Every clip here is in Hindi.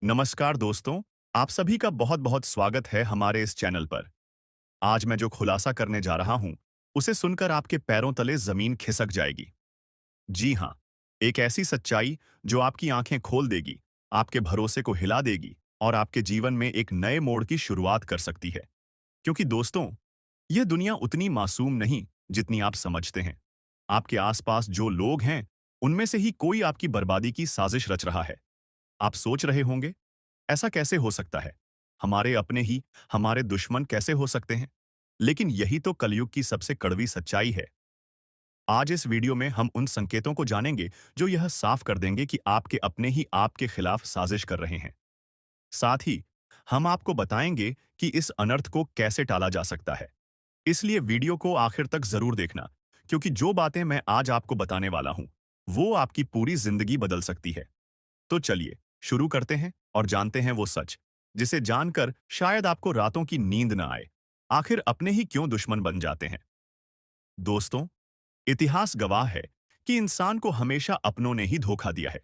नमस्कार दोस्तों, आप सभी का बहुत-बहुत स्वागत है हमारे इस चैनल पर। आज मैं जो खुलासा करने जा रहा हूं, उसे सुनकर आपके पैरों तले जमीन खिसक जाएगी। जी हां, एक ऐसी सच्चाई जो आपकी आंखें खोल देगी, आपके भरोसे को हिला देगी और आपके जीवन में एक नए मोड़ की शुरुआत कर सकती है। क्योंकि दोस्तों, यह दुनिया उतनी मासूम नहीं जितनी आप समझते हैं। आपके आसपास जो लोग हैं, उनमें से ही कोई आपकी बर्बादी की साजिश रच रहा है। आप सोच रहे होंगे, ऐसा कैसे हो सकता है? हमारे अपने ही हमारे दुश्मन कैसे हो सकते हैं? लेकिन यही तो कलयुग की सबसे कड़वी सच्चाई है। आज इस वीडियो में हम उन संकेतों को जानेंगे जो यह साफ कर देंगे कि आपके अपने ही आपके खिलाफ साजिश कर रहे हैं। साथ ही हम आपको बताएंगे कि इस अनर्थ को कैसे टाला जा सकता है। इसलिए वीडियो को आखिर तक जरूर देखना, क्योंकि जो बातें मैं आज आपको बताने वाला हूं, वो आपकी पूरी जिंदगी बदल सकती है। तो चलिए शुरू करते हैं और जानते हैं वो सच जिसे जानकर शायद आपको रातों की नींद न आए। आखिर अपने ही क्यों दुश्मन बन जाते हैं? दोस्तों, इतिहास गवाह है कि इंसान को हमेशा अपनों ने ही धोखा दिया है।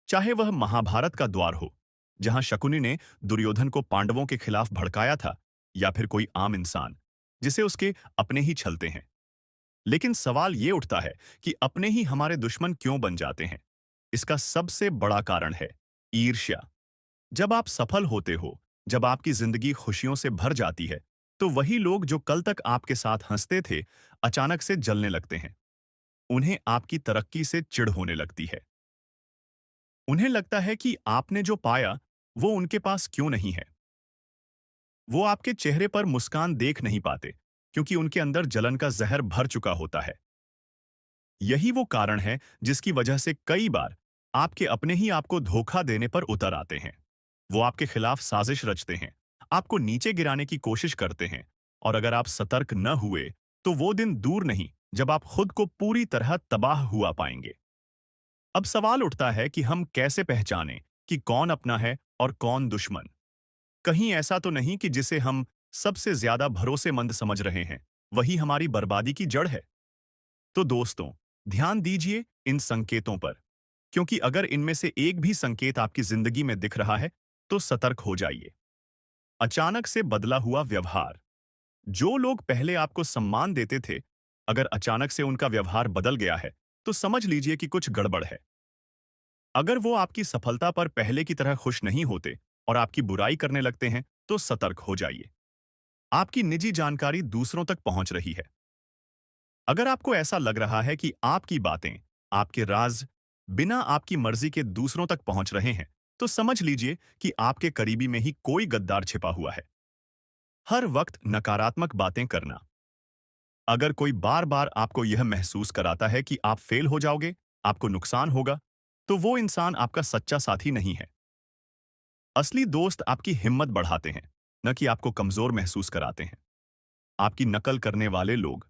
चाहे वह महाभारत का द्वार हो, जहां शकुनी ने दुर्योधन को पांडवों के खिलाफ भड़काया था, या फिर कोई आम इंसान जिसे उसके अपने ही छलते हैं। लेकिन सवाल ये उठता है कि अपने ही हमारे दुश्मन क्यों बन जाते हैं? इसका सबसे बड़ा कारण है ईर्ष्या। जब आप सफल होते हो, जब आपकी जिंदगी खुशियों से भर जाती है, तो वही लोग जो कल तक आपके साथ हंसते थे, अचानक से जलने लगते हैं। उन्हें आपकी तरक्की से चिढ़ होने लगती है। उन्हें लगता है कि आपने जो पाया, वो उनके पास क्यों नहीं है। वो आपके चेहरे पर मुस्कान देख नहीं पाते, क्योंकि उनके अंदर जलन का जहर भर चुका होता है। यही वो कारण है जिसकी वजह से कई बार आपके अपने ही आपको धोखा देने पर उतर आते हैं। वो आपके खिलाफ साजिश रचते हैं, आपको नीचे गिराने की कोशिश करते हैं, और अगर आप सतर्क न हुए, तो वो दिन दूर नहीं जब आप खुद को पूरी तरह तबाह हुआ पाएंगे। अब सवाल उठता है कि हम कैसे पहचानें कि कौन अपना है और कौन दुश्मन। कहीं ऐसा तो नहीं कि जिसे हम सबसे ज्यादा भरोसेमंद समझ रहे हैं, वही हमारी बर्बादी की जड़ है? तो दोस्तों, ध्यान दीजिए इन संकेतों पर, क्योंकि अगर इनमें से एक भी संकेत आपकी जिंदगी में दिख रहा है, तो सतर्क हो जाइए। अचानक से बदला हुआ व्यवहार। जो लोग पहले आपको सम्मान देते थे, अगर अचानक से उनका व्यवहार बदल गया है, तो समझ लीजिए कि कुछ गड़बड़ है। अगर वो आपकी सफलता पर पहले की तरह खुश नहीं होते और आपकी बुराई करने लगते हैं, तो सतर्क हो जाइए। आपकी निजी जानकारी दूसरों तक पहुंच रही है। अगर आपको ऐसा लग रहा है कि आपकी बातें, आपके राज बिना आपकी मर्जी के दूसरों तक पहुंच रहे हैं, तो समझ लीजिए कि आपके करीबी में ही कोई गद्दार छिपा हुआ है। हर वक्त नकारात्मक बातें करना। अगर कोई बार बार आपको यह महसूस कराता है कि आप फेल हो जाओगे, आपको नुकसान होगा, तो वो इंसान आपका सच्चा साथी नहीं है। असली दोस्त आपकी हिम्मत बढ़ाते हैं, न कि आपको कमजोर महसूस कराते हैं। आपकी नकल करने वाले लोग।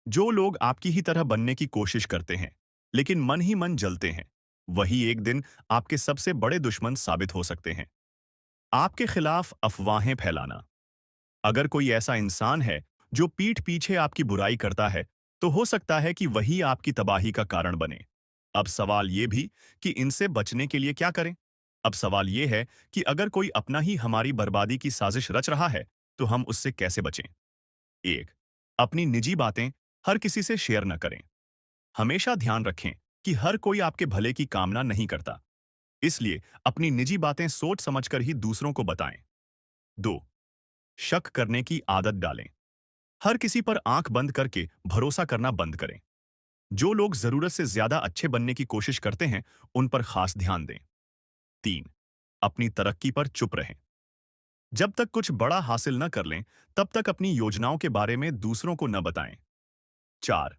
जो लोग आपकी ही तरह बनने की कोशिश करते हैं, लेकिन मन ही मन जलते हैं, वही एक दिन आपके सबसे बड़े दुश्मन साबित हो सकते हैं। आपके खिलाफ अफवाहें फैलाना। अगर कोई ऐसा इंसान है जो पीठ पीछे आपकी बुराई करता है, तो हो सकता है कि वही आपकी तबाही का कारण बने। अब सवाल ये भी कि इनसे बचने के लिए क्या करें? अब सवाल ये है कि अगर कोई अपना ही हमारी बर्बादी की साजिश रच रहा है, तो हम उससे कैसे बचें? एक, अपनी निजी बातें हर किसी से शेयर न करें। हमेशा ध्यान रखें कि हर कोई आपके भले की कामना नहीं करता। इसलिए अपनी निजी बातें सोच समझकर ही दूसरों को बताएं। दो, शक करने की आदत डालें। हर किसी पर आंख बंद करके भरोसा करना बंद करें। जो लोग जरूरत से ज्यादा अच्छे बनने की कोशिश करते हैं, उन पर खास ध्यान दें। तीन, अपनी तरक्की पर चुप रहें। जब तक कुछ बड़ा हासिल न कर लें, तब तक अपनी योजनाओं के बारे में दूसरों को न बताएं। चार,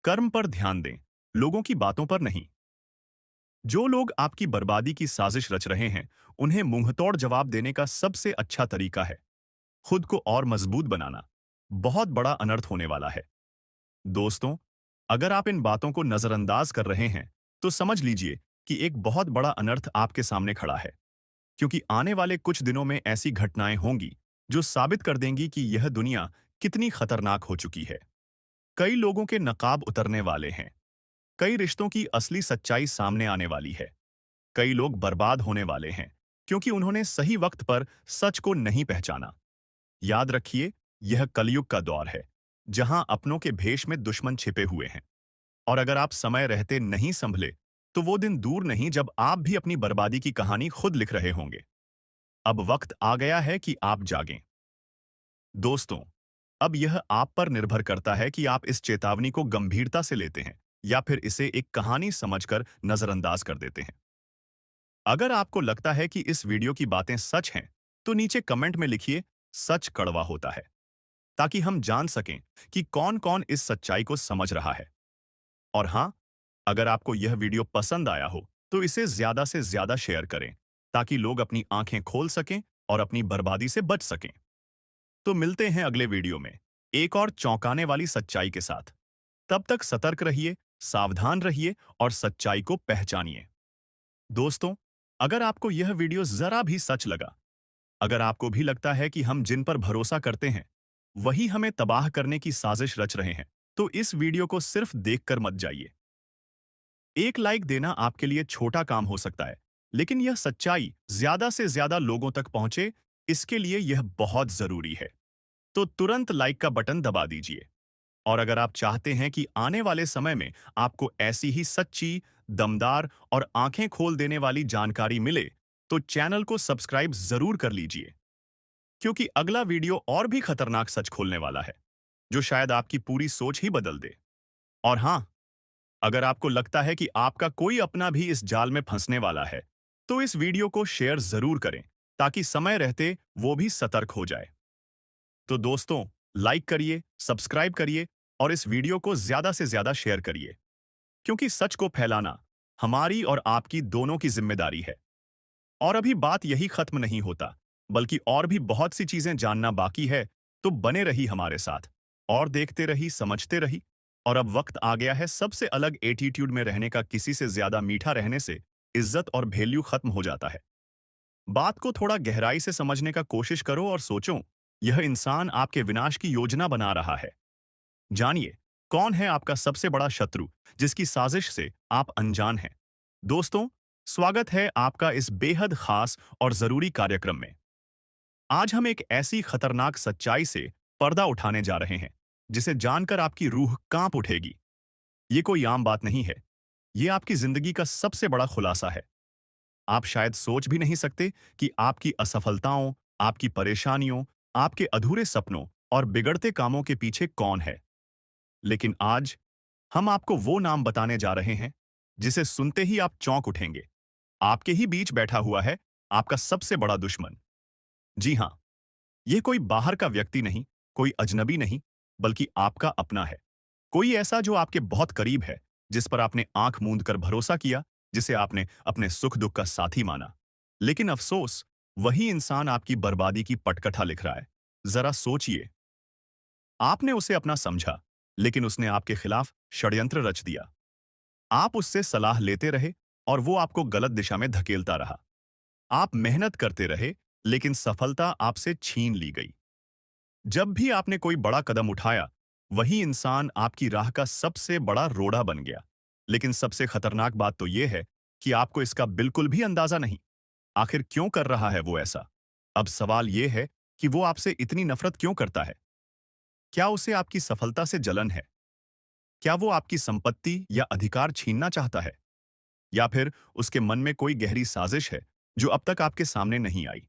कर्म पर ध्यान दें, लोगों की बातों पर नहीं। जो लोग आपकी बर्बादी की साजिश रच रहे हैं, उन्हें मुंहतोड़ जवाब देने का सबसे अच्छा तरीका है खुद को और मजबूत बनाना। बहुत बड़ा अनर्थ होने वाला है। दोस्तों, अगर आप इन बातों को नजरअंदाज कर रहे हैं, तो समझ लीजिए कि एक बहुत बड़ा अनर्थ आपके सामने खड़ा है, क्योंकि आने वाले कुछ दिनों में ऐसी घटनाएं होंगी जो साबित कर देंगी कि यह दुनिया कितनी खतरनाक हो चुकी है। कई लोगों के नकाब उतरने वाले हैं। कई रिश्तों की असली सच्चाई सामने आने वाली है। कई लोग बर्बाद होने वाले हैं क्योंकि उन्होंने सही वक्त पर सच को नहीं पहचाना। याद रखिए, यह कलयुग का दौर है, जहां अपनों के भेष में दुश्मन छिपे हुए हैं। और अगर आप समय रहते नहीं संभले, तो वो दिन दूर नहीं जब आप भी अपनी बर्बादी की कहानी खुद लिख रहे होंगे। अब वक्त आ गया है कि आप जागें। दोस्तों, अब यह आप पर निर्भर करता है कि आप इस चेतावनी को गंभीरता से लेते हैं या फिर इसे एक कहानी समझकर नजरअंदाज कर देते हैं। अगर आपको लगता है कि इस वीडियो की बातें सच हैं, तो नीचे कमेंट में लिखिए, सच कड़वा होता है, ताकि हम जान सकें कि कौन-कौन इस सच्चाई को समझ रहा है। और हाँ, अगर आपको यह वीडियो पसंद आया हो, तो इसे ज्यादा से ज्यादा शेयर करें, ताकि लोग अपनी आंखें खोल सकें और अपनी बर्बादी से बच सकें। तो मिलते हैं अगले वीडियो में, एक और चौंकाने वाली सच्चाई के साथ। तब तक सतर्क रहिए, सावधान रहिए और सच्चाई को पहचानिए। दोस्तों, अगर आपको यह वीडियो जरा भी सच लगा, अगर आपको भी लगता है कि हम जिन पर भरोसा करते हैं, वही हमें तबाह करने की साजिश रच रहे हैं, तो इस वीडियो को सिर्फ देखकर मत जाइए। एक लाइक देना आपके लिए छोटा काम हो सकता है, लेकिन यह सच्चाई ज्यादा से ज्यादा लोगों तक पहुंचे, इसके लिए यह बहुत जरूरी है। तो तुरंत लाइक का बटन दबा दीजिए। और अगर आप चाहते हैं कि आने वाले समय में आपको ऐसी ही सच्ची, दमदार और आंखें खोल देने वाली जानकारी मिले, तो चैनल को सब्सक्राइब जरूर कर लीजिए, क्योंकि अगला वीडियो और भी खतरनाक सच खोलने वाला है, जो शायद आपकी पूरी सोच ही बदल दे। और हाँ, अगर आपको लगता है कि आपका कोई अपना भी इस जाल में फंसने वाला है, तो इस वीडियो को शेयर जरूर करें, ताकि समय रहते वो भी सतर्क हो जाए। तो दोस्तों, लाइक करिए, सब्सक्राइब करिए और इस वीडियो को ज्यादा से ज्यादा शेयर करिए, क्योंकि सच को फैलाना हमारी और आपकी दोनों की जिम्मेदारी है। और अभी बात यही खत्म नहीं होता, बल्कि और भी बहुत सी चीजें जानना बाकी है। तो बने रही हमारे साथ और देखते रही, समझते रही। और अब वक्त आ गया है सबसे अलग एटीट्यूड में रहने का। किसी से ज्यादा मीठा रहने से इज्जत और वैल्यू खत्म हो जाता है। बात को थोड़ा गहराई से समझने का कोशिश करो और सोचो, यह इंसान आपके विनाश की योजना बना रहा है। जानिए, कौन है आपका सबसे बड़ा शत्रु, जिसकी साजिश से आप अनजान हैं। दोस्तों, स्वागत है आपका इस बेहद खास और जरूरी कार्यक्रम में। आज हम एक ऐसी खतरनाक सच्चाई से पर्दा उठाने जा रहे हैं, जिसे जानकर आपकी रूह कांप उठेगी। ये कोई आम बात नहीं है, ये आपकी जिंदगी का सबसे बड़ा खुलासा है। आप शायद सोच भी नहीं सकते कि आपकी असफलताओं, आपकी परेशानियों, आपके अधूरे सपनों और बिगड़ते कामों के पीछे कौन है। लेकिन आज हम आपको वो नाम बताने जा रहे हैं, जिसे सुनते ही आप चौंक उठेंगे। आपके ही बीच बैठा हुआ है आपका सबसे बड़ा दुश्मन। जी हां, यह कोई बाहर का व्यक्ति नहीं, कोई अजनबी नहीं, बल्कि आपका अपना है। कोई ऐसा जो आपके बहुत करीब है, जिस पर आपने आंख मूंद कर भरोसा किया, जिसे आपने अपने सुख दुख का साथी माना। लेकिन अफसोस, वही इंसान आपकी बर्बादी की पटकथा लिख रहा है। जरा सोचिए, आपने उसे अपना समझा, लेकिन उसने आपके खिलाफ षड्यंत्र रच दिया। आप उससे सलाह लेते रहे और वो आपको गलत दिशा में धकेलता रहा। आप मेहनत करते रहे, लेकिन सफलता आपसे छीन ली गई। जब भी आपने कोई बड़ा कदम उठाया, वही इंसान आपकी राह का सबसे बड़ा रोड़ा बन गया। लेकिन सबसे खतरनाक बात तो यह है कि आपको इसका बिल्कुल भी अंदाजा नहीं। आखिर क्यों कर रहा है वो ऐसा? अब सवाल यह है कि वो आपसे इतनी नफरत क्यों करता है? क्या उसे आपकी सफलता से जलन है? क्या वो आपकी संपत्ति या अधिकार छीनना चाहता है? या फिर उसके मन में कोई गहरी साजिश है जो अब तक आपके सामने नहीं आई?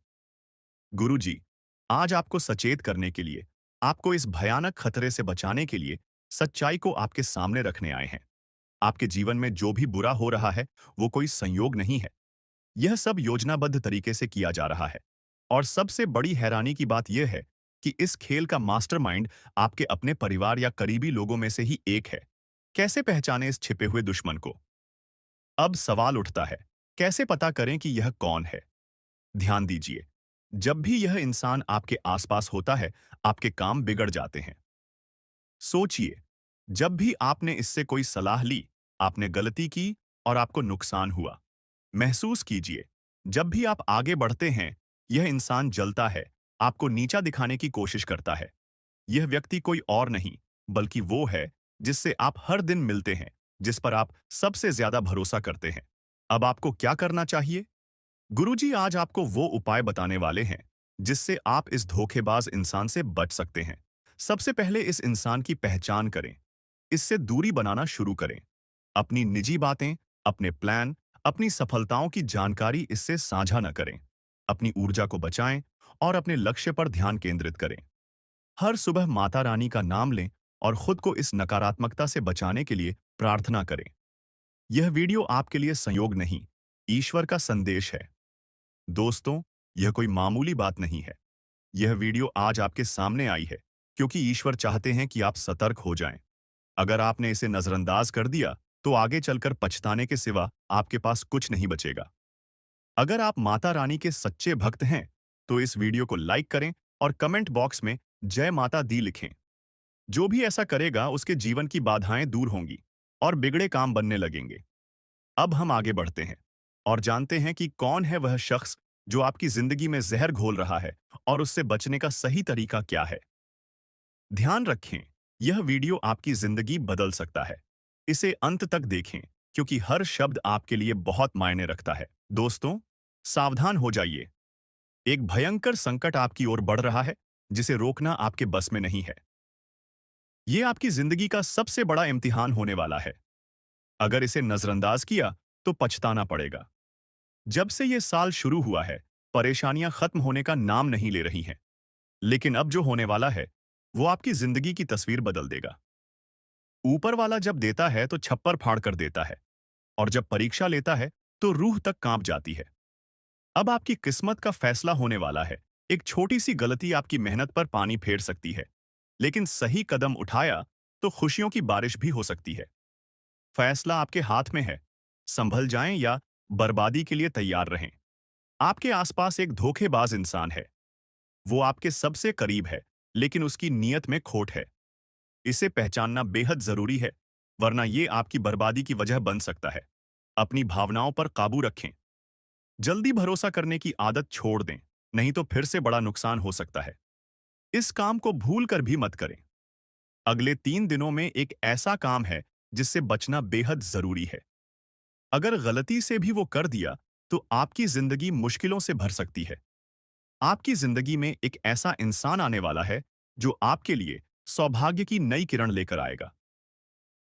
गुरुजी, आज आपको सचेत करने के लिए, आपको इस भयानक खतरे से बचाने के लिए सच्चाई को आपके सामने रखने आए हैं। आपके जीवन में जो भी बुरा हो रहा है, वो कोई संयोग नहीं है। यह सब योजनाबद्ध तरीके से किया जा रहा है। और सबसे बड़ी हैरानी की बात यह है कि इस खेल का मास्टरमाइंड आपके अपने परिवार या करीबी लोगों में से ही एक है। कैसे पहचाने इस छिपे हुए दुश्मन को? अब सवाल उठता है, कैसे पता करें कि यह कौन है? ध्यान दीजिए, जब भी यह इंसान आपके आसपास होता है, आपके काम बिगड़ जाते हैं। सोचिए, जब भी आपने इससे कोई सलाह ली, आपने गलती की और आपको नुकसान हुआ। महसूस कीजिए, जब भी आप आगे बढ़ते हैं, यह इंसान जलता है, आपको नीचा दिखाने की कोशिश करता है। यह व्यक्ति कोई और नहीं, बल्कि वो है जिससे आप हर दिन मिलते हैं, जिस पर आप सबसे ज्यादा भरोसा करते हैं। अब आपको क्या करना चाहिए? गुरुजी आज आपको वो उपाय बताने वाले हैं जिससे आप इस धोखेबाज इंसान से बच सकते हैं। सबसे पहले इस इंसान की पहचान करें। इससे दूरी बनाना शुरू करें। अपनी निजी बातें, अपने प्लान, अपनी सफलताओं की जानकारी इससे साझा न करें। अपनी ऊर्जा को बचाएं और अपने लक्ष्य पर ध्यान केंद्रित करें। हर सुबह माता रानी का नाम लें और खुद को इस नकारात्मकता से बचाने के लिए प्रार्थना करें। यह वीडियो आपके लिए संयोग नहीं, ईश्वर का संदेश है। दोस्तों, यह कोई मामूली बात नहीं है। यह वीडियो आज आपके सामने आई है क्योंकि ईश्वर चाहते हैं कि आप सतर्क हो जाएं। अगर आपने इसे नजरअंदाज कर दिया, तो आगे चलकर पछताने के सिवा आपके पास कुछ नहीं बचेगा। अगर आप माता रानी के सच्चे भक्त हैं, तो इस वीडियो को लाइक करें और कमेंट बॉक्स में जय माता दी लिखें। जो भी ऐसा करेगा, उसके जीवन की बाधाएं दूर होंगी और बिगड़े काम बनने लगेंगे। अब हम आगे बढ़ते हैं और जानते हैं कि कौन है वह शख्स जो आपकी जिंदगी में जहर घोल रहा है और उससे बचने का सही तरीका क्या है। ध्यान रखें, यह वीडियो आपकी जिंदगी बदल सकता है। इसे अंत तक देखें क्योंकि हर शब्द आपके लिए बहुत मायने रखता है। दोस्तों, सावधान हो जाइए। एक भयंकर संकट आपकी ओर बढ़ रहा है जिसे रोकना आपके बस में नहीं है। यह आपकी जिंदगी का सबसे बड़ा इम्तिहान होने वाला है। अगर इसे नजरअंदाज किया तो पछताना पड़ेगा। जब से यह साल शुरू हुआ है, परेशानियां खत्म होने का नाम नहीं ले रही हैं। लेकिन अब जो होने वाला है, वो आपकी जिंदगी की तस्वीर बदल देगा। ऊपर वाला जब देता है तो छप्पर फाड़ कर देता है, और जब परीक्षा लेता है तो रूह तक कांप जाती है। अब आपकी किस्मत का फैसला होने वाला है। एक छोटी सी गलती आपकी मेहनत पर पानी फेर सकती है, लेकिन सही कदम उठाया तो खुशियों की बारिश भी हो सकती है। फैसला आपके हाथ में है। संभल जाएं या बर्बादी के लिए तैयार रहें। आपके आसपास एक धोखेबाज इंसान है। वो आपके सबसे करीब है, लेकिन उसकी नीयत में खोट है। इसे पहचानना बेहद जरूरी है, वरना ये आपकी बर्बादी की वजह बन सकता है। अपनी भावनाओं पर काबू रखें। जल्दी भरोसा करने की आदत छोड़ दें, नहीं तो फिर से बड़ा नुकसान हो सकता है। इस काम को भूल कर भी मत करें। अगले 3 दिनों में एक ऐसा काम है जिससे बचना बेहद जरूरी है। अगर गलती से भी वो कर दिया, तो आपकी जिंदगी मुश्किलों से भर सकती है। आपकी जिंदगी में एक ऐसा इंसान आने वाला है जो आपके लिए सौभाग्य की नई किरण लेकर आएगा।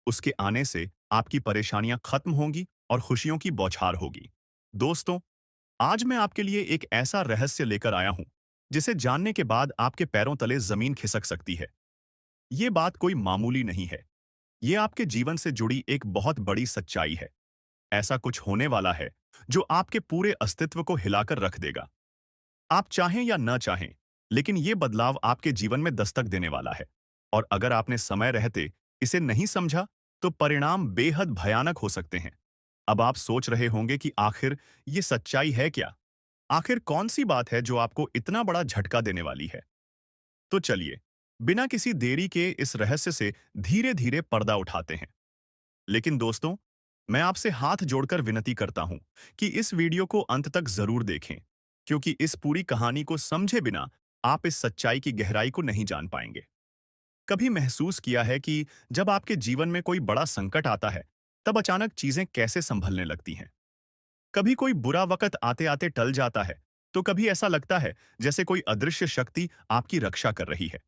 उसके आने से आपकी परेशानियां खत्म होंगी और खुशियों की बौछार होगी। दोस्तों, आज मैं आपके लिए एक ऐसा रहस्य लेकर आया हूं जिसे जानने के बाद आपके पैरों तले जमीन खिसक सकती है। ये बात कोई मामूली नहीं है। ये आपके जीवन से जुड़ी एक बहुत बड़ी सच्चाई है। ऐसा कुछ होने वाला है जो आपके पूरे अस्तित्व को हिलाकर रख देगा। आप चाहें या न चाहें, लेकिन ये बदलाव आपके जीवन में दस्तक देने वाला है। और अगर आपने समय रहते इसे नहीं समझा, तो परिणाम बेहद भयानक हो सकते हैं। अब आप सोच रहे होंगे कि आखिर ये सच्चाई है क्या? आखिर कौन सी बात है जो आपको इतना बड़ा झटका देने वाली है? तो चलिए, बिना किसी देरी के इस रहस्य से धीरे-धीरे पर्दा उठाते हैं। लेकिन दोस्तों, मैं आपसे हाथ जोड़कर विनती करता हूं कि इस वीडियो को अंत तक जरूर देखें, क्योंकि इस पूरी कहानी को समझे बिना आप इस सच्चाई की गहराई को नहीं जान पाएंगे। कभी महसूस किया है कि जब आपके जीवन में कोई बड़ा संकट आता है, तब अचानक चीजें कैसे संभलने लगती हैं? कभी कोई बुरा वक्त आते-आते टल जाता है, तो कभी ऐसा लगता है जैसे कोई अदृश्य शक्ति आपकी रक्षा कर रही है।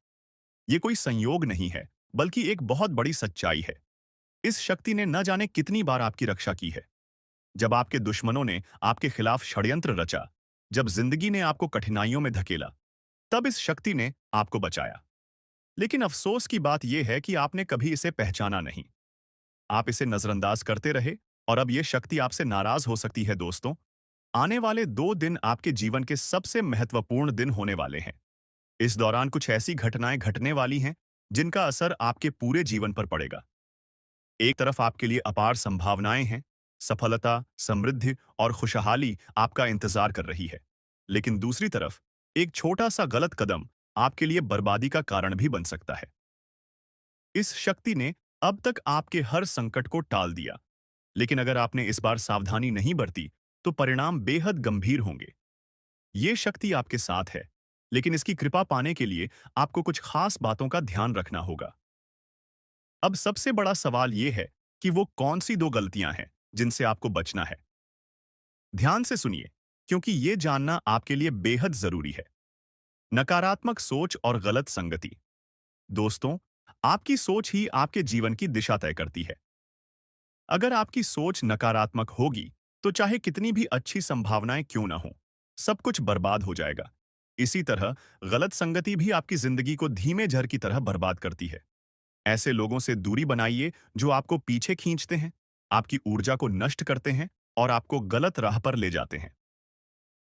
ये कोई संयोग नहीं है, बल्कि एक बहुत बड़ी सच्चाई है। इस शक्ति ने न जाने कितनी बार आपकी रक्षा की है। जब आपके दुश्मनों ने आपके खिलाफ षड्यंत्र रचा, जब जिंदगी ने आपको कठिनाइयों में धकेला, तब इस शक्ति ने आपको बचाया। लेकिन अफसोस की बात यह है कि आपने कभी इसे पहचाना नहीं। आप इसे नजरअंदाज करते रहे और अब यह शक्ति आपसे नाराज हो सकती है। दोस्तों, आने वाले 2 दिन आपके जीवन के सबसे महत्वपूर्ण दिन होने वाले हैं। इस दौरान कुछ ऐसी घटनाएं घटने वाली हैं जिनका असर आपके पूरे जीवन पर पड़ेगा। एक तरफ आपके लिए अपार संभावनाएं हैं, सफलता, समृद्धि और खुशहाली आपका इंतजार कर रही है। लेकिन दूसरी तरफ एक छोटा सा गलत कदम आपके लिए बर्बादी का कारण भी बन सकता है। इस शक्ति ने अब तक आपके हर संकट को टाल दिया, लेकिन अगर आपने इस बार सावधानी नहीं बरती, तो परिणाम बेहद गंभीर होंगे। ये शक्ति आपके साथ है, लेकिन इसकी कृपा पाने के लिए आपको कुछ खास बातों का ध्यान रखना होगा। अब सबसे बड़ा सवाल यह है कि वो कौन सी 2 गलतियां हैं जिनसे आपको बचना है। ध्यान से सुनिए, क्योंकि ये जानना आपके लिए बेहद जरूरी है। नकारात्मक सोच और गलत संगति। दोस्तों, आपकी सोच ही आपके जीवन की दिशा तय करती है। अगर आपकी सोच नकारात्मक होगी, तो चाहे कितनी भी अच्छी संभावनाएं क्यों ना हो, सब कुछ बर्बाद हो जाएगा। इसी तरह गलत संगति भी आपकी जिंदगी को धीमे झर की तरह बर्बाद करती है। ऐसे लोगों से दूरी बनाइए जो आपको पीछे खींचते हैं, आपकी ऊर्जा को नष्ट करते हैं और आपको गलत राह पर ले जाते हैं।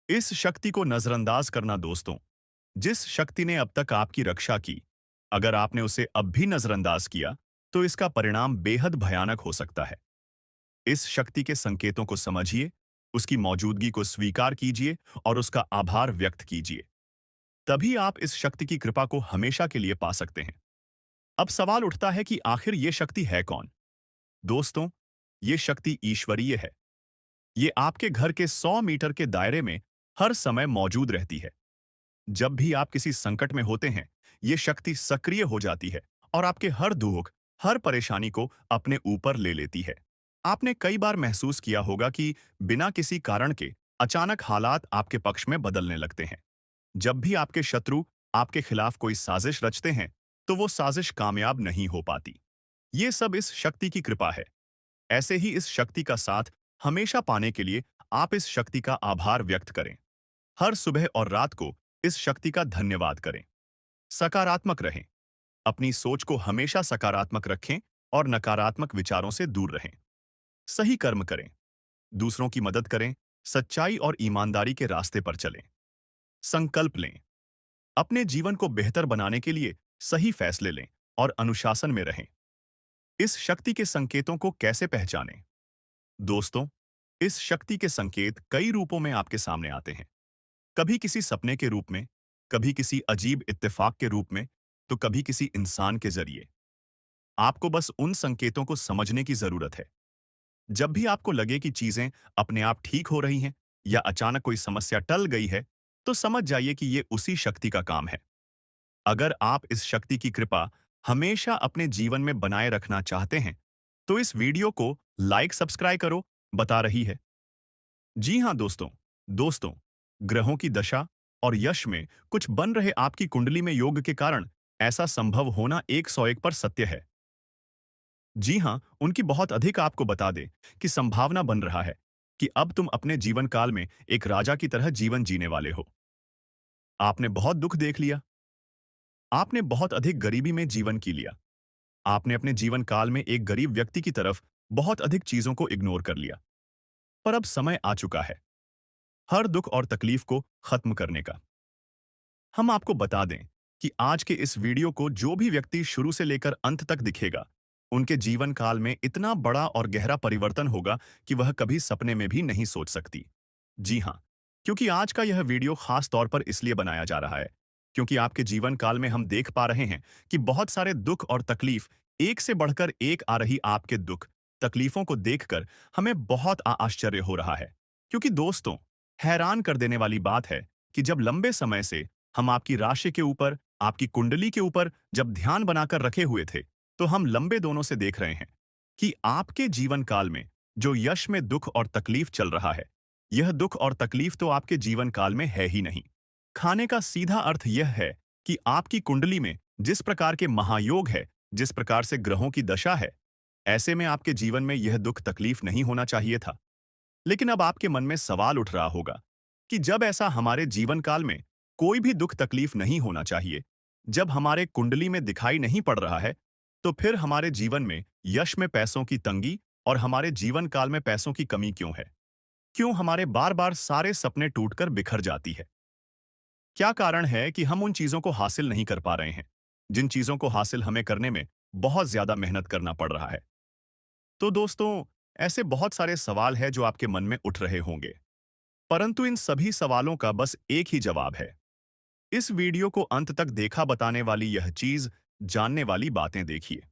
इस शक्ति को नजरअंदाज करना दोस्तों, जिस शक्ति ने अब तक आपकी रक्षा की, अगर आपने उसे अब भी नजरअंदाज किया, तो इसका परिणाम बेहद भयानक हो सकता है। इस शक्ति के संकेतों को समझिए, उसकी मौजूदगी को स्वीकार कीजिए और उसका आभार व्यक्त कीजिए। तभी आप इस शक्ति की कृपा को हमेशा के लिए पा सकते हैं। अब सवाल उठता है कि आखिर ये शक्ति है कौन? दोस्तों, ये शक्ति ईश्वरीय है। ये आपके घर के 100 मीटर के दायरे में हर समय मौजूद रहती है। जब भी आप किसी संकट में होते हैं, ये शक्ति सक्रिय हो जाती है और आपके हर दुख, हर परेशानी को अपने ऊपर ले लेती है। आपने कई बार महसूस किया होगा कि बिना किसी कारण के अचानक हालात आपके पक्ष में बदलने लगते हैं। जब भी आपके शत्रु आपके खिलाफ कोई साजिश रचते हैं, तो वो साजिश कामयाब नहीं हो पाती। ये सब इस शक्ति की कृपा है। ऐसे ही इस शक्ति का साथ हमेशा पाने के लिए आप इस शक्ति का आभार व्यक्त करें। हर सुबह और रात को इस शक्ति का धन्यवाद करें। सकारात्मक रहें। अपनी सोच को हमेशा सकारात्मक रखें और नकारात्मक विचारों से दूर रहें। सही कर्म करें, दूसरों की मदद करें, सच्चाई और ईमानदारी के रास्ते पर चलें। संकल्प लें, अपने जीवन को बेहतर बनाने के लिए सही फैसले लें और अनुशासन में रहें। इस शक्ति के संकेतों को कैसे पहचानें? दोस्तों, इस शक्ति के संकेत कई रूपों में आपके सामने आते हैं। कभी किसी सपने के रूप में, कभी किसी अजीब इत्तेफाक के रूप में, तो कभी किसी इंसान के जरिए। आपको बस उन संकेतों को समझने की जरूरत है। जब भी आपको लगे कि चीजें अपने आप ठीक हो रही हैं या अचानक कोई समस्या टल गई है, तो समझ जाइए कि ये उसी शक्ति का काम है। अगर आप इस शक्ति की कृपा हमेशा अपने जीवन में बनाए रखना चाहते हैं, तो इस वीडियो को लाइक सब्सक्राइब करो, बता रही है। जी हाँ दोस्तों, ग्रहों की दशा और यश में कुछ बन रहे आपकी कुंडली में योग के कारण ऐसा संभव होना 101 पर सत्य है। जी हाँ, उनकी बहुत अधिक आपको बता दे कि संभावना बन रहा है कि अब तुम अपने जीवन काल में एक राजा की तरह जीवन जीने वाले हो। आपने बहुत दुख देख लिया, आपने बहुत अधिक गरीबी में जीवन की लिया, आपने अपने जीवन काल में एक गरीब व्यक्ति की तरफ बहुत अधिक चीजों को इग्नोर कर लिया। पर अब समय आ चुका है हर दुख और तकलीफ को खत्म करने का। हम आपको बता दें कि आज के इस वीडियो को जो भी व्यक्ति शुरू से लेकर अंत तक दिखेगा, उनके जीवन काल में इतना बड़ा और गहरा परिवर्तन होगा कि वह कभी सपने में भी नहीं सोच सकती। जी हाँ, क्योंकि आज का यह वीडियो खास तौर पर इसलिए बनाया जा रहा है, क्योंकि आपके जीवन काल में हम देख पा रहे हैं कि बहुत सारे दुख और तकलीफ, एक से बढ़कर एक आ रही आपके दुख, तकलीफों को देखकर हमें बहुत आश्चर्य हो रहा है। क्योंकि दोस्तों, हैरान कर देने वाली बात है कि जब लंबे समय से हम आपकी राशि के ऊपर, आपकी कुंडली के ऊपर जब ध्यान बनाकर रखे हुए थे, तो हम लंबे दोनों से देख रहे हैं कि आपके जीवन काल में जो यश में दुख और तकलीफ चल रहा है, यह दुख और तकलीफ तो आपके जीवन काल में है ही नहीं। खाने का सीधा अर्थ यह है कि आपकी कुंडली में जिस प्रकार के महायोग है, जिस प्रकार से ग्रहों की दशा है, ऐसे में आपके जीवन में यह दुख तकलीफ नहीं होना चाहिए था। लेकिन अब आपके मन में सवाल उठ रहा होगा कि जब ऐसा हमारे जीवन काल में कोई भी दुख तकलीफ नहीं होना चाहिए, जब हमारे कुंडली में दिखाई नहीं पड़ रहा है, तो फिर हमारे जीवन में यश में पैसों की तंगी और हमारे जीवन काल में पैसों की कमी क्यों है? क्यों हमारे बार बार सारे सपने टूटकर बिखर जाती है? क्या कारण है कि हम उन चीजों को हासिल नहीं कर पा रहे हैं, जिन चीजों को हासिल हमें करने में बहुत ज्यादा मेहनत करना पड़ रहा है? तो दोस्तों, ऐसे बहुत सारे सवाल हैं जो आपके मन में उठ रहे होंगे, परंतु इन सभी सवालों का बस एक ही जवाब है। इस वीडियो को अंत तक देखा बताने वाली यह चीज, जानने वाली बातें देखिए।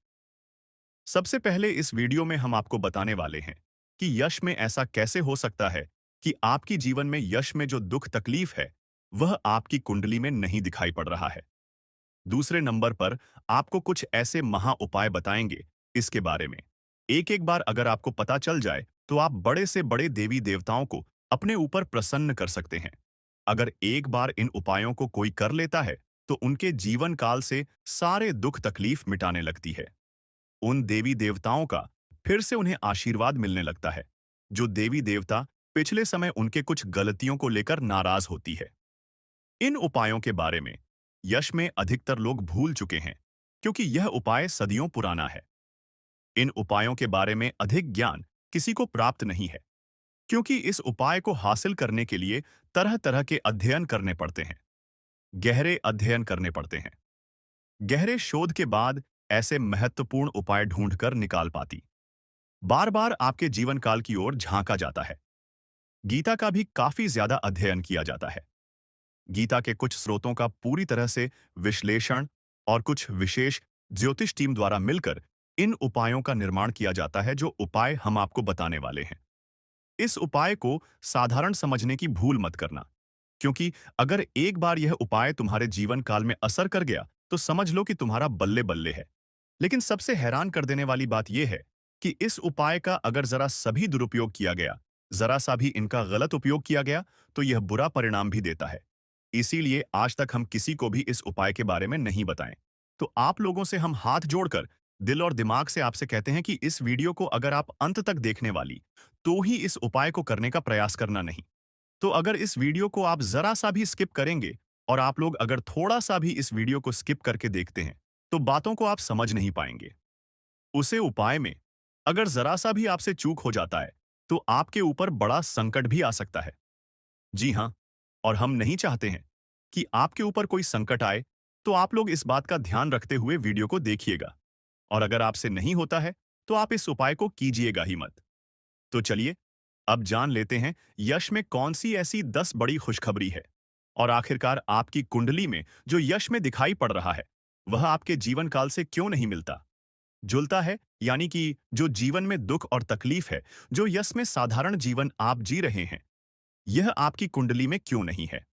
सबसे पहले इस वीडियो में हम आपको बताने वाले हैं कि यश में ऐसा कैसे हो सकता है कि आपकी जीवन में यश में जो दुख तकलीफ है, वह आपकी कुंडली में नहीं दिखाई पड़ रहा है। दूसरे नंबर पर आपको कुछ ऐसे महा उपाय बताएंगे इसके बारे में। एक एक बार अगर आपको पता चल जाए, तो आप बड़े से बड़े देवी देवताओं को अपने ऊपर प्रसन्न कर सकते हैं। अगर एक बार इन उपायों को कोई कर लेता है, तो उनके जीवन काल से सारे दुख तकलीफ मिटाने लगती है। उन देवी देवताओं का फिर से उन्हें आशीर्वाद मिलने लगता है। जो देवी देवता पिछले समय उनके कुछ गलतियों को लेकर नाराज होती है। इन उपायों के बारे में यश में अधिकतर लोग भूल चुके हैं, क्योंकि यह उपाय सदियों पुराना है। इन उपायों के बारे में अधिक ज्ञान किसी को प्राप्त नहीं है, क्योंकि इस उपाय को हासिल करने के लिए तरह तरह के अध्ययन करने पड़ते हैं। गहरे अध्ययन करने पड़ते हैं। गहरे शोध के बाद ऐसे महत्वपूर्ण उपाय ढूंढकर निकाल पाती। बार बार आपके जीवन काल की ओर झांका जाता है। गीता का भी काफी ज्यादा अध्ययन किया जाता है। गीता के कुछ स्रोतों का पूरी तरह से विश्लेषण और कुछ विशेष ज्योतिष टीम द्वारा मिलकर इन उपायों का निर्माण किया जाता है, जो उपाय हम आपको बताने वाले हैं। इस उपाय को साधारण समझने की भूल मत करना, क्योंकि अगर एक बार यह उपाय तुम्हारे जीवन काल में असर कर गया, तो समझ लो कि तुम्हारा बल्ले बल्ले है। लेकिन सबसे हैरान कर देने वाली बात यह है कि इस उपाय का अगर जरा सभी दुरुपयोग किया गया, जरा सा भी इनका गलत उपयोग किया गया, तो यह बुरा परिणाम भी देता है। इसीलिए आज तक हम किसी को भी इस उपाय के बारे में नहीं बताएं। तो आप लोगों से हम हाथ जोड़कर दिल और दिमाग से आपसे कहते हैं कि इस वीडियो को अगर आप अंत तक देखने वाली, तो ही इस उपाय को करने का प्रयास करना नहीं। तो अगर इस वीडियो को आप जरा सा भी स्किप करेंगे, और आप लोग अगर थोड़ा सा भी इस वीडियो को स्किप करके देखते हैं, तो बातों को आप समझ नहीं पाएंगे। उसे उपाय में अगर जरा सा भी आपसे चूक हो जाता है, तो आपके ऊपर बड़ा संकट भी आ सकता है। जी हाँ, और हम नहीं चाहते हैं कि आपके ऊपर कोई संकट आए, तो आप लोग इस बात का ध्यान रखते हुए वीडियो को देखिएगा। और अगर आपसे नहीं होता है, तो आप इस उपाय को कीजिएगा ही मत। तो चलिए, अब जान लेते हैं यश में कौन सी ऐसी 10 बड़ी खुशखबरी है। और आखिरकार आपकी कुंडली में जो यश में दिखाई पड़ रहा है, वह आपके जीवन काल से क्यों नहीं मिलता, जुलता है, यानी कि जो जीवन में दुख और तकलीफ है, जो यश में साधारण जीवन आप जी रहे हैं, यह आपकी कुंडली में क्यों नहीं है।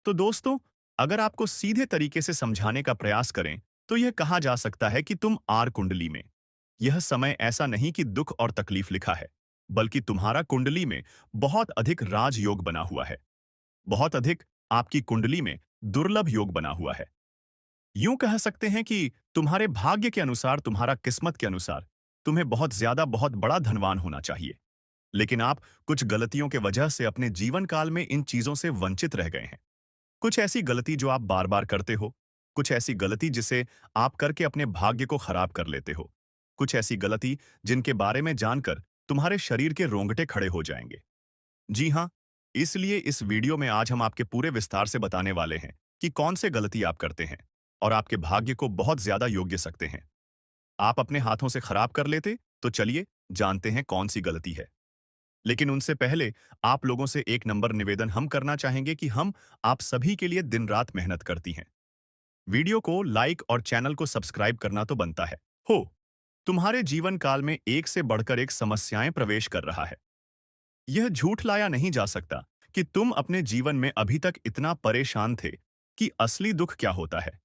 तो दोस्तों, अगर आपको सीधे तरीके से समझाने का प्रयास करें, तो यह कहा जा सकता है कि तुम आर कुंडली में। यह समय ऐसा नहीं कि दुख और तकलीफ लिखा है, बल्कि तुम्हारा कुंडली में बहुत अधिक राजयोग बना हुआ है। बहुत अधिक आपकी कुंडली में दुर्लभ योग बना हुआ है। यूं कह सकते हैं कि तुम्हारे भाग्य के अनुसार, तुम्हारा किस्मत के अनुसार, तुम्हें बहुत ज्यादा बहुत बड़ा धनवान होना चाहिए। लेकिन आप कुछ गलतियों के वजह से अपने जीवन काल में इन चीजों से वंचित रह गए हैं। कुछ ऐसी गलती जो आप बार बार करते हो, कुछ ऐसी गलती जिसे आप करके अपने भाग्य को खराब कर लेते हो, कुछ ऐसी गलती जिनके बारे में जानकर तुम्हारे शरीर के रोंगटे खड़े हो जाएंगे। जी हाँ, इसलिए इस वीडियो में आज हम आपके पूरे विस्तार से बताने वाले हैं कि कौन से गलती आप करते हैं और आपके भाग्य को बहुत ज्यादा योग्य सकते हैं। आप अपने हाथों से खराब कर लेते, तो चलिए जानते हैं कौन सी गलती है। लेकिन उनसे पहले आप लोगों से एक नंबर निवेदन हम करना चाहेंगे कि हम आप सभी के लिए दिन रात मेहनत करती हैं। वीडियो को लाइक और चैनल को सब्सक्राइब करना तो बनता है। हो, तुम्हारे जीवन काल में एक से बढ़कर एक समस्याएं प्रवेश कर रहा है। यह झूठ लाया नहीं जा सकता कि तुम अपने जीवन में अभी तक इतना परेशान थे कि असली दुख क्या होता है।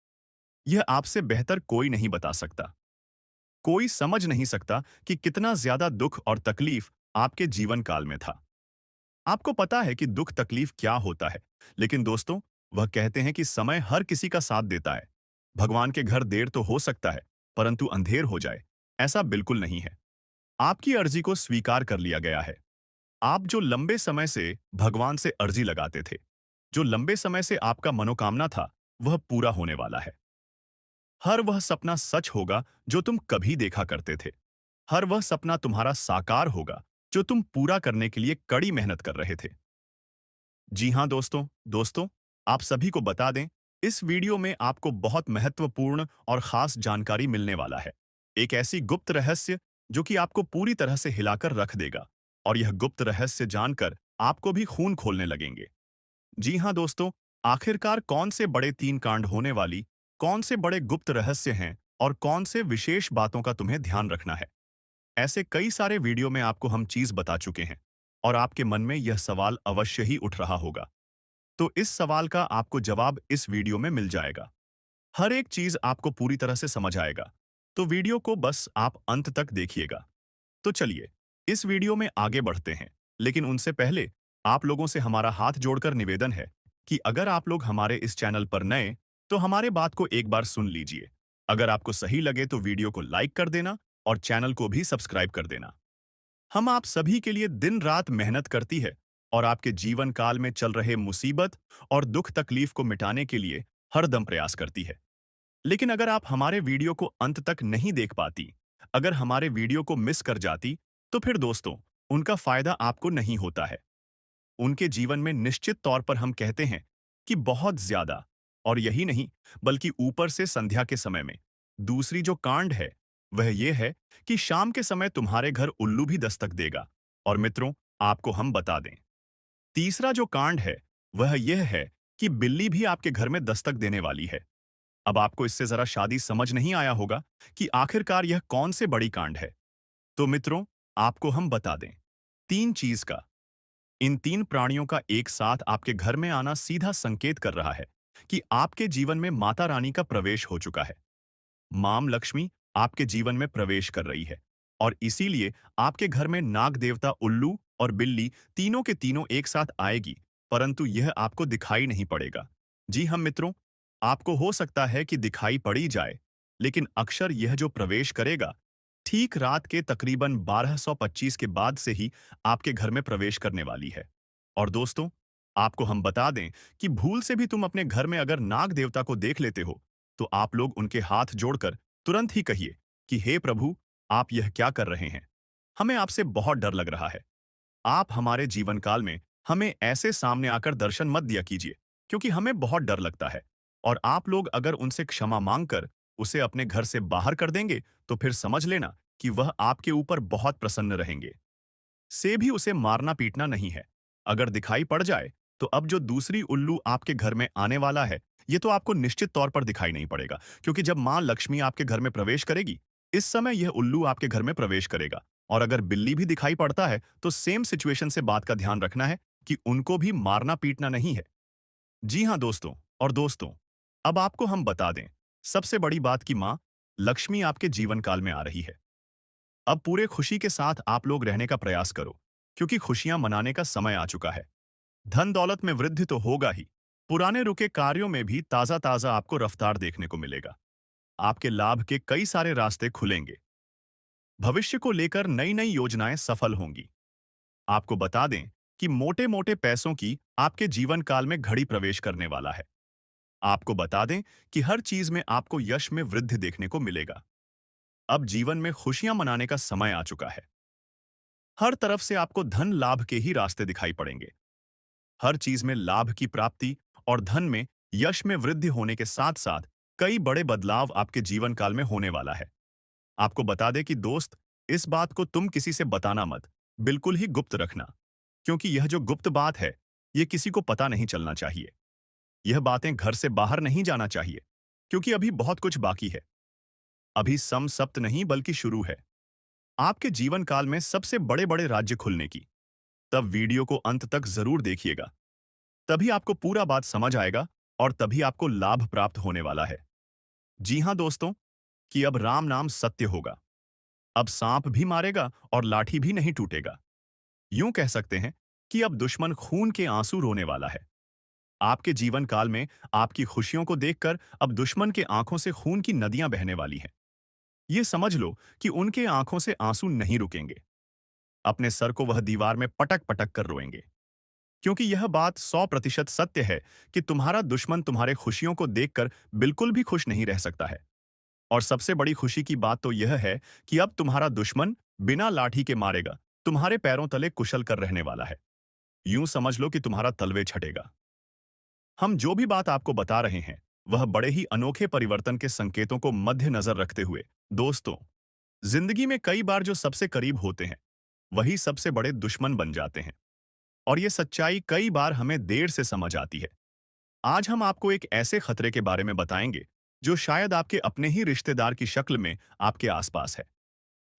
यह आपसे बेहतर कोई नहीं बता सकता। कोई समझ नहीं सकता कि कितना ज्यादा दुख और तकलीफ आपके जीवन काल में था। आपको पता है कि दुख तकलीफ क्या होता है, लेकिन दोस्तों, वह कहते हैं कि समय हर किसी का साथ देता है। भगवान के घर देर तो हो सकता है, परंतु अंधेर हो जाए, ऐसा बिल्कुल नहीं है। आपकी अर्जी को स्वीकार कर लिया गया है। आप जो लंबे समय से भगवान से अर्जी लगाते थे, जो लंबे समय से आपका मनोकामना था, वह पूरा होने वाला है। हर वह सपना सच होगा जो तुम कभी देखा करते थे। हर वह सपना तुम्हारा साकार होगा जो तुम पूरा करने के लिए कड़ी मेहनत कर रहे थे। जी हाँ दोस्तों, आप सभी को बता दें, इस वीडियो में आपको बहुत महत्वपूर्ण और खास जानकारी मिलने वाला है। एक ऐसी गुप्त रहस्य जो कि आपको पूरी तरह से हिलाकर रख देगा, और यह गुप्त रहस्य जानकर आपको भी खून खोलने लगेंगे। जी हाँ दोस्तों, आखिरकार कौन से बड़े 3 कांड होने वाली, कौन से बड़े गुप्त रहस्य हैं और कौन से विशेष बातों का तुम्हें ध्यान रखना है। ऐसे कई सारे वीडियो में आपको हम चीज बता चुके हैं, और आपके मन में यह सवाल अवश्य ही उठ रहा होगा। तो इस सवाल का आपको जवाब इस वीडियो में मिल जाएगा। हर एक चीज आपको पूरी तरह से समझ आएगा। तो वीडियो को बस आप अंत तक देखिएगा। तो चलिए, इस वीडियो में आगे बढ़ते हैं लेकिन उनसे पहले आप लोगों से हमारा हाथ जोड़कर निवेदन है कि अगर आप लोग हमारे इस चैनल पर नए, तो हमारे बात को एक बार सुन लीजिए। अगर आपको सही लगे तो वीडियो को लाइक कर देना और चैनल को भी सब्सक्राइब कर देना। हम आप सभी के लिए दिन रात मेहनत करती है और आपके जीवन काल में चल रहे मुसीबत और दुख तकलीफ को मिटाने के लिए हरदम प्रयास करती है। लेकिन अगर आप हमारे वीडियो को अंत तक नहीं देख पाती, अगर हमारे वीडियो को मिस कर जाती, तो फिर दोस्तों, उनका फायदा आपको नहीं होता है। उनके जीवन में निश्चित तौर पर हम कहते हैं कि बहुत ज्यादा, और यही नहीं, बल्कि ऊपर से संध्या के समय में दूसरी जो कांड है, वह यह है कि शाम के समय तुम्हारे घर उल्लू भी दस्तक देगा। और मित्रों, आपको हम बता दें, तीसरा जो कांड है, वह यह है कि बिल्ली भी आपके घर में दस्तक देने वाली है। अब आपको इससे जरा शादी समझ नहीं आया होगा कि आखिरकार यह कौन से बड़ी कांड है। तो मित्रों, आपको हम बता दें, तीन चीज का, इन तीन प्राणियों का एक साथ आपके घर में आना सीधा संकेत कर रहा है कि आपके जीवन में माता रानी का प्रवेश हो चुका है। माम लक्ष्मी आपके जीवन में प्रवेश कर रही है और इसीलिए आपके घर में नाग देवता उल्लू और बिल्ली तीनों के तीनों एक साथ आएगी, परंतु यह आपको दिखाई नहीं पड़ेगा। जी हम मित्रों, आपको हो सकता है कि दिखाई पड़ी जाए, लेकिन अक्षर यह जो प्रवेश करेगा, ठीक रात के तकरीबन 1225 के बाद से ही आपके घर में प्रवेश करने वाली है। और दोस्तों, आपको हम बता दें कि भूल से भी तुम अपने घर में अगर नाग देवता को देख लेते हो, तो आप लोग उनके हाथ जोड़कर तुरंत ही कहिए कि हे प्रभु, आप यह क्या कर रहे हैं? हमें आपसे बहुत डर लग रहा है। आप हमारे जीवन काल में हमें ऐसे सामने आकर दर्शन मत दिया कीजिए, क्योंकि हमें बहुत डर लगता है। और आप लोग अगर उनसे क्षमा मांगकर उसे अपने घर से बाहर कर देंगे, तो फिर समझ लेना कि वह आपके ऊपर बहुत प्रसन्न रहेंगे। से भी उसे मारना पीटना नहीं है। अगर दिखाई पड़ जाए, तो अब जो दूसरी उल्लू आपके घर में आने वाला है, ये तो आपको निश्चित तौर पर दिखाई नहीं पड़ेगा, क्योंकि जब मां लक्ष्मी आपके घर में प्रवेश करेगी, इस समय यह उल्लू आपके घर में प्रवेश करेगा। और अगर बिल्ली भी दिखाई पड़ता है, तो सेम सिचुएशन से बात का ध्यान रखना है कि उनको भी मारना पीटना नहीं है। जी हाँ दोस्तों, और दोस्तों, अब आपको हम बता दें, सबसे बड़ी बात कि मां लक्ष्मी आपके जीवन काल में आ रही है। अब पूरे खुशी के साथ आप लोग रहने का प्रयास करो, क्योंकि खुशियां मनाने का समय आ चुका है। धन दौलत में वृद्धि तो होगा ही, पुराने रुके कार्यों में भी ताजा ताजा आपको रफ्तार देखने को मिलेगा। आपके लाभ के कई सारे रास्ते खुलेंगे। भविष्य को लेकर नई नई योजनाएं सफल होंगी। आपको बता दें कि मोटे मोटे पैसों की आपके जीवन काल में घड़ी प्रवेश करने वाला है। आपको बता दें कि हर चीज में आपको यश में वृद्धि देखने को मिलेगा। अब जीवन में खुशियां मनाने का समय आ चुका है। हर तरफ से आपको धन लाभ के ही रास्ते दिखाई पड़ेंगे। हर चीज में लाभ की प्राप्ति और धन में यश में वृद्धि होने के साथ साथ कई बड़े बदलाव आपके जीवन काल में होने वाला है। आपको बता दें कि दोस्त, इस बात को तुम किसी से बताना मत, बिल्कुल ही गुप्त रखना, क्योंकि यह जो गुप्त बात है, यह किसी को पता नहीं चलना चाहिए। यह बातें घर से बाहर नहीं जाना चाहिए, क्योंकि अभी बहुत कुछ बाकी है। अभी सम सप्त नहीं बल्कि शुरू है आपके जीवन काल में सबसे बड़े बड़े राज्य खुलने की। तब वीडियो को अंत तक जरूर देखिएगा, तभी आपको पूरा बात समझ आएगा और तभी आपको लाभ प्राप्त होने वाला है। जी हां दोस्तों, कि अब राम नाम सत्य होगा। अब सांप भी मारेगा और लाठी भी नहीं टूटेगा। यूं कह सकते हैं कि अब दुश्मन खून के आंसू रोने वाला है। आपके जीवन काल में आपकी खुशियों को देखकर अब दुश्मन के आंखों से खून की नदियां बहने वाली हैं। ये समझ लो कि उनके आंखों से आंसू नहीं रुकेंगे। अपने सर को वह दीवार में पटक पटक कर रोएंगे, क्योंकि यह बात 100% सत्य है कि तुम्हारा दुश्मन तुम्हारे खुशियों को देखकर बिल्कुल भी खुश नहीं रह सकता है। और सबसे बड़ी खुशी की बात तो यह है कि अब तुम्हारा दुश्मन बिना लाठी के मारेगा तुम्हारे पैरों तले कुशल कर रहने वाला है। यूं समझ लो कि तुम्हारा तलवे छटेगा। हम जो भी बात आपको बता रहे हैं, वह बड़े ही अनोखे परिवर्तन के संकेतों को मद्देनजर रखते हुए। दोस्तों, जिंदगी में कई बार जो सबसे करीब होते हैं, वही सबसे बड़े दुश्मन बन जाते हैं। और ये सच्चाई कई बार हमें देर से समझ आती है। आज हम आपको एक ऐसे खतरे के बारे में बताएंगे, जो शायद आपके अपने ही रिश्तेदार की शक्ल में आपके आसपास है।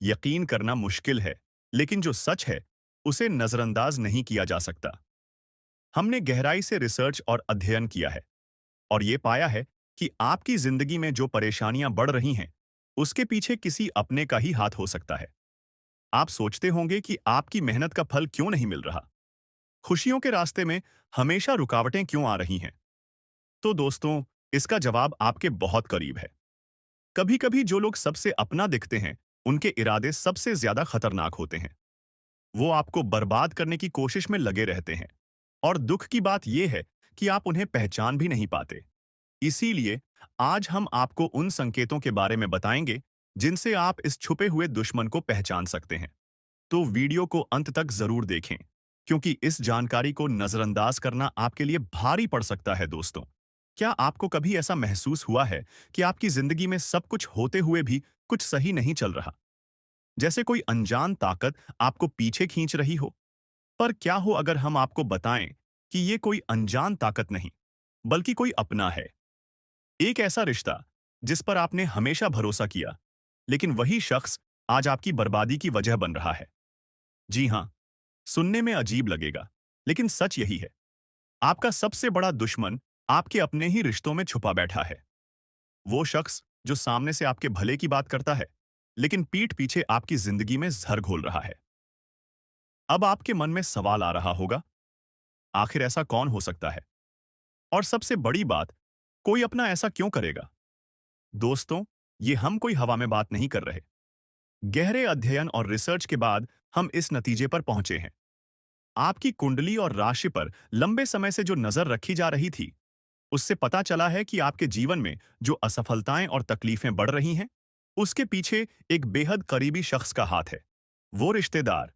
यकीन करना मुश्किल है, लेकिन जो सच है, उसे नजरअंदाज नहीं किया जा सकता। हमने गहराई से रिसर्च और अध्ययन किया है और ये पाया है कि आपकी जिंदगी में जो परेशानियां बढ़ रही हैं, उसके पीछे किसी अपने का ही हाथ हो सकता है। आप सोचते होंगे कि आपकी मेहनत का फल क्यों नहीं मिल रहा? खुशियों के रास्ते में हमेशा रुकावटें क्यों आ रही हैं? तो दोस्तों, इसका जवाब आपके बहुत करीब है। कभी-कभी जो लोग सबसे अपना दिखते हैं, उनके इरादे सबसे ज्यादा खतरनाक होते हैं। वो आपको बर्बाद करने की कोशिश में लगे रहते हैं। और दुख की बात यह है कि आप उन्हें पहचान भी नहीं पाते। इसीलिए आज हम आपको उन संकेतों के बारे में बताएंगे, जिनसे आप इस छुपे हुए दुश्मन को पहचान सकते हैं। तो वीडियो को अंत तक जरूर देखें, क्योंकि इस जानकारी को नजरअंदाज करना आपके लिए भारी पड़ सकता है दोस्तों। क्या आपको कभी ऐसा महसूस हुआ है कि आपकी जिंदगी में सब कुछ होते हुए भी कुछ सही नहीं चल रहा? जैसे कोई अनजान ताकत आपको पीछे खींच रही हो? पर क्या हो अगर हम आपको बताएं कि ये कोई अनजान ताकत नहीं, बल्कि कोई अपना है। एक ऐसा रिश्ता जिस पर आपने हमेशा भरोसा किया, लेकिन वही शख्स आज आपकी बर्बादी की वजह बन रहा है। जी हाँ, सुनने में अजीब लगेगा, लेकिन सच यही है। आपका सबसे बड़ा दुश्मन आपके अपने ही रिश्तों में छुपा बैठा है। वो शख्स जो सामने से आपके भले की बात करता है, लेकिन पीठ पीछे आपकी जिंदगी में जहर घोल रहा है। अब आपके मन में सवाल आ रहा होगा, आखिर ऐसा कौन हो सकता है? और सबसे बड़ी बात, कोई अपना ऐसा क्यों करेगा? दोस्तों, ये हम कोई हवा में बात नहीं कर रहे। गहरे अध्ययन और रिसर्च के बाद हम इस नतीजे पर पहुंचे हैं। आपकी कुंडली और राशि पर लंबे समय से जो नजर रखी जा रही थी, उससे पता चला है कि आपके जीवन में जो असफलताएं और तकलीफें बढ़ रही हैं, उसके पीछे एक बेहद करीबी शख्स का हाथ है। वो रिश्तेदार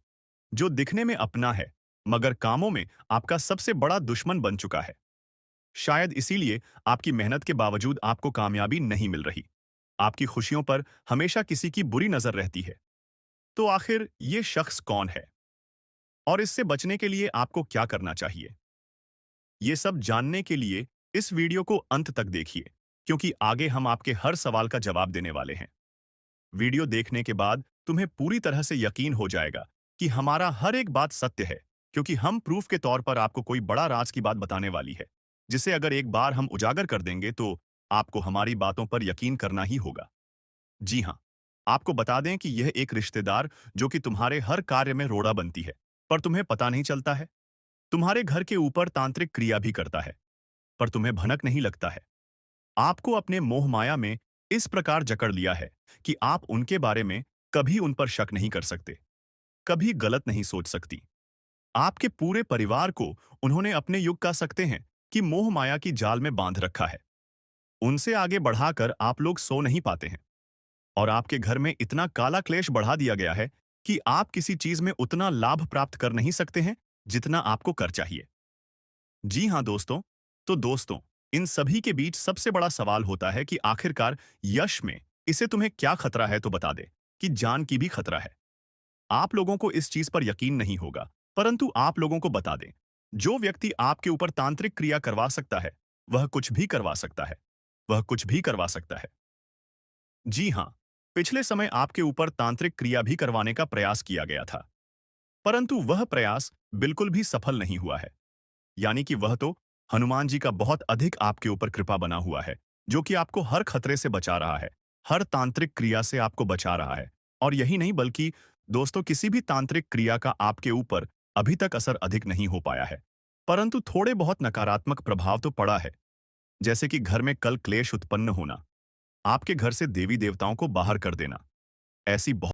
जो दिखने में अपना है, मगर कामों में आपका सबसे बड़ा दुश्मन बन चुका है। शायद इसीलिए आपकी मेहनत के बावजूद आपको कामयाबी नहीं मिल रही। आपकी खुशियों पर हमेशा किसी की बुरी नजर रहती है। तो आखिर ये शख्स कौन है? और इससे बचने के लिए आपको क्या करना चाहिए? ये सब जानने के लिए इस वीडियो को अंत तक देखिए, क्योंकि आगे हम आपके हर सवाल का जवाब देने वाले हैं। वीडियो देखने के बाद तुम्हें पूरी तरह से यकीन हो जाएगा कि हमारा हर एक बात सत्य है, क्योंकि हम प्रूफ के तौर पर आपको कोई बड़ा राज की बात बताने वाली है, जिसे अगर एक बार हम उजागर कर देंगे तो आपको हमारी बातों पर यकीन करना ही होगा। जी हाँ, आपको बता दें कि यह एक रिश्तेदार जो कि तुम्हारे हर कार्य में रोड़ा बनती है, पर तुम्हें पता नहीं चलता है। तुम्हारे घर के ऊपर तांत्रिक क्रिया भी करता है, पर तुम्हें भनक नहीं लगता है। आपको अपने मोह माया में इस प्रकार जकड़ लिया है कि आप उनके बारे में कभी उन पर शक नहीं कर सकते, कभी गलत नहीं सोच सकती। आपके पूरे परिवार को उन्होंने अपने युग कह सकते हैं कि मोह माया की जाल में बांध रखा है। उनसे आगे बढ़ाकर आप लोग सो नहीं पाते हैं, और आपके घर में इतना काला क्लेश बढ़ा दिया गया है कि आप किसी चीज में उतना लाभ प्राप्त कर नहीं सकते हैं जितना आपको कर चाहिए। जी हाँ दोस्तों, तो दोस्तों, इन सभी के बीच सबसे बड़ा सवाल होता है कि आखिरकार यश में इसे तुम्हें क्या खतरा है, तो बता दे कि जान की भी खतरा है। आप लोगों को इस चीज पर यकीन नहीं होगा, परंतु आप लोगों को बता दें, जो व्यक्ति आपके ऊपर तांत्रिक क्रिया करवा सकता है, वह कुछ भी करवा सकता है। वह कुछ भी करवा सकता है। जी हाँ, पिछले समय आपके ऊपर तांत्रिक क्रिया भी करवाने का प्रयास किया गया था, परंतु वह प्रयास बिल्कुल भी सफल नहीं हुआ है। यानी कि वह तो हनुमान जी का बहुत अधिक आपके ऊपर कृपा बना हुआ है, जो कि आपको हर खतरे से बचा रहा है, हर तांत्रिक क्रिया से आपको बचा रहा है। और यही नहीं, बल्कि दोस्तों, किसी भी तांत्रिक क्रिया का आपके ऊपर अभी तक असर अधिक नहीं हो पाया है, परंतु थोड़े बहुत नकारात्मक प्रभाव तो पड़ा है। जैसे कि घर में कल क्लेश उत्पन्न होना, आपके घर से देवी देवताओं को बाहर कर देना, ऐसी बहुत